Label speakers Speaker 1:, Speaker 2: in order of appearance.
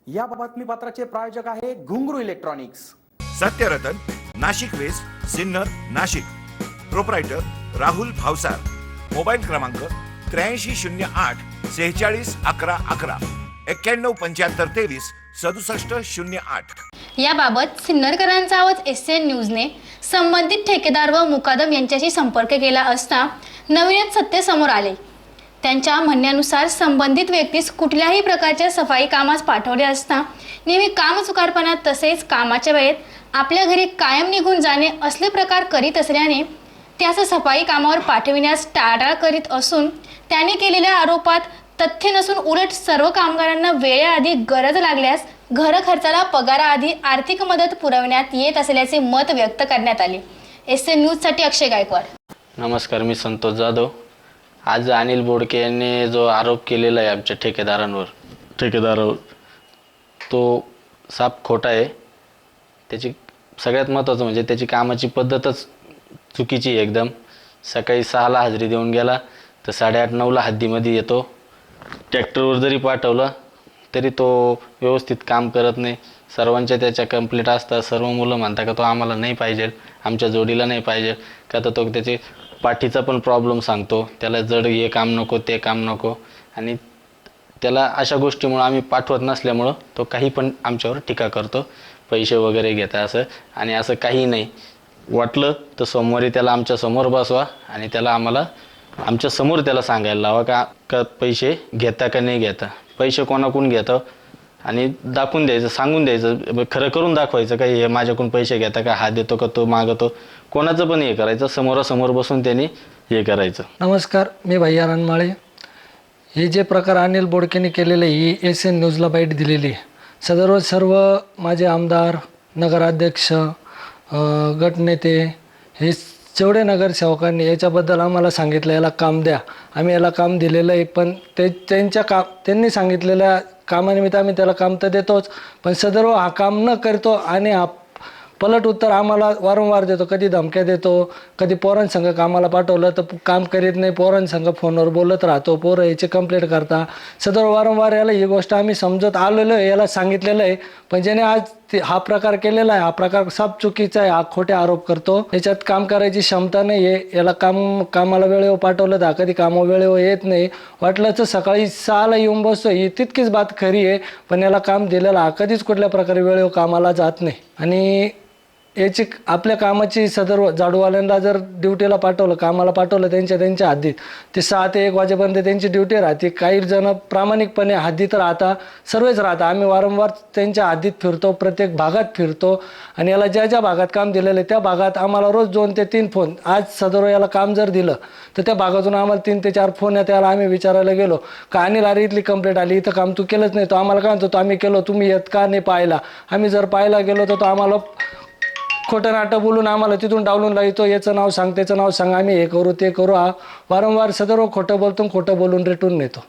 Speaker 1: या बातमीपत्राचे प्रायोजक आहे Ghungroo electronics.
Speaker 2: Satyaratan, Nashik west, Sinnar, Nashik. Proprietor Rahul Bhavsar. Mobile क्रमांक 8308 46 11 11 91 75 23 67 08।
Speaker 3: याबाबत सिन्नरकरांचा आवाज एसएन न्यूजने संबंधित ठेकेदार व मुकादम यांच्याशी संपर्क केला असता नवीनच सत्य समोर आले। त्यांच्या म्हणण्यानुसार संबंधित व्यक्तीस कुठल्याही प्रकारच्या सफाई कामास पाठवले असता नेहमी कामचुकारपणा तसेच कामाच्या वेळेत आपल्या घरी कायम निघून जाणे असले प्रकार करीत असल्याने त्यास सफाई कामावर पाठविण्यास टाळाटाळ करीत असून त्यांनी केलेल्या आरोपात तथ्य नसून उलट सर्व कामगारांना वेळेआधी गरज लागल्यास घर खर्चाला पगाराआधी आर्थिक मदत पुरवण्यात येत असल्याचे मत व्यक्त करण्यात आले। एसएन न्यूजसाठी अक्षय गायकवाड।
Speaker 4: नमस्कार, मी संतोष जाधव। आज अनिल बोडके यांनी जो आरोप केलेला आहे आमच्या ठेकेदारावर तो साफ खोटा आहे। त्याची सगळ्यात महत्त्वाचं म्हणजे त्याची कामाची पद्धतच चुकीची आहे एकदम। सकाळी 6ला हजेरी देऊन गेला तर 8:30-9ला हद्दीमध्ये येतो। ट्रॅक्टरवर जरी पाठवलं तरी तो व्यवस्थित काम करत नाही। सर्वांच्या त्याच्या कंप्लीट असतात। सर्व मुलं म्हणतात का तो आम्हाला नाही पाहिजे, आमच्या जोडीला नाही पाहिजे का, तर तो त्याचे पाठीचा पण प्रॉब्लेम सांगतो। त्याला जड हे काम नको ते काम नको आणि त्याला अशा गोष्टीमुळे आम्ही पाठवत नसल्यामुळं तो काही पण आमच्यावर टीका करतो, पैसे वगैरे घेता असं। आणि असं काही नाही, वाटलं तर सोमवारी त्याला आमच्या समोर बसवा आणि त्याला आम्हाला आमच्या समोर त्याला सांगायला लावा का पैसे घेता का नाही घेता, पैसे कोणाकडून घेतं आणि दाखवून द्यायचं, सांगून द्यायचं, खरं करून दाखवायचं का हे माझ्याकडून पैसे घेता का, हा देतो का तो मागतो, कोणाचं पण हे करायचं, समोरासमोर बसून त्यांनी हे करायचं।
Speaker 5: नमस्कार, मी भैया रणमाळे। हे जे प्रकार अनिल बोडकेने केलेले ही एसएन न्यूजला बाईट दिलेली आहे। सर्व माझे आमदार, नगराध्यक्ष, गटनेते हे जेवढे नगरसेवकांनी याच्याबद्दल आम्हाला सांगितलं याला काम द्या, आम्ही याला काम दिलेलं आहे। पण त्यांनी सांगितलेल्या कामानिमित्त आम्ही त्याला काम तर देतोच, पण सदर्व हा काम न करतो आणि हा पलट उत्तर आम्हाला वारंवार देतो। कधी धमक्या देतो, कधी पोरांसंग कामाला पाठवलं तर काम करीत नाही, पोरांसंग फोनवर बोलत राहतो, पोरं याची कंप्लेंट करता। वारंवार याला ही गोष्ट आम्ही समजत आलेलो आहे, याला सांगितलेलं आहे, पण ज्याने आज हा प्रकार केलेला आहे हा प्रकार साफ चुकीचा आहे। हा खोटे आरोप करतो, याच्यात काम करायची क्षमता नाही आहे। याला कामाला वेळेवर पाठवलं तर कधी कामा वेळेवर येत नाही। वाटलं तर सकाळी 6ला येऊन बसतो, ही तितकीच बात खरी आहे, पण याला काम दिलेलं हा कधीच कुठल्या प्रकारे वेळेवर कामाला जात नाही। आणि याची आपल्या कामाची सदर झाडूवाल्यांना जर ड्युटीला पाठवलं, कामाला पाठवलं त्यांच्या हद्दीत, ते 6 ते 1 वाजेपर्यंत त्यांची ड्युटी राहते। काही जण प्रामाणिकपणे हद्दीत राहता, सर्वच राहता। आम्ही वारंवार त्यांच्या हद्दीत फिरतो, प्रत्येक भागात फिरतो आणि याला ज्या भागात काम दिलेलं आहे त्या भागात आम्हाला रोज 2 ते 3 फोन, आज सदर याला काम जर दिलं तर त्या भागातून आम्हाला 3 ते 4 फोन येतात। त्याला आम्ही विचारायला गेलो का अनिल अरे इथली कंप्लेंट आली, इथं काम तू केलंच नाही, तो आम्हाला काय म्हणतो, तो आम्ही केलो, तुम्ही येत का नाही पाहायला। आम्ही जर पाहायला गेलो तर तो आम्हाला खोटं नाटं बोलून आम्हाला तिथून डावलून लावतो, याचं नाव सांग त्याचं नाव सांग, आम्ही हे करू ते करू। वारंवार सदर खोटं बोलून रेटून नेतो।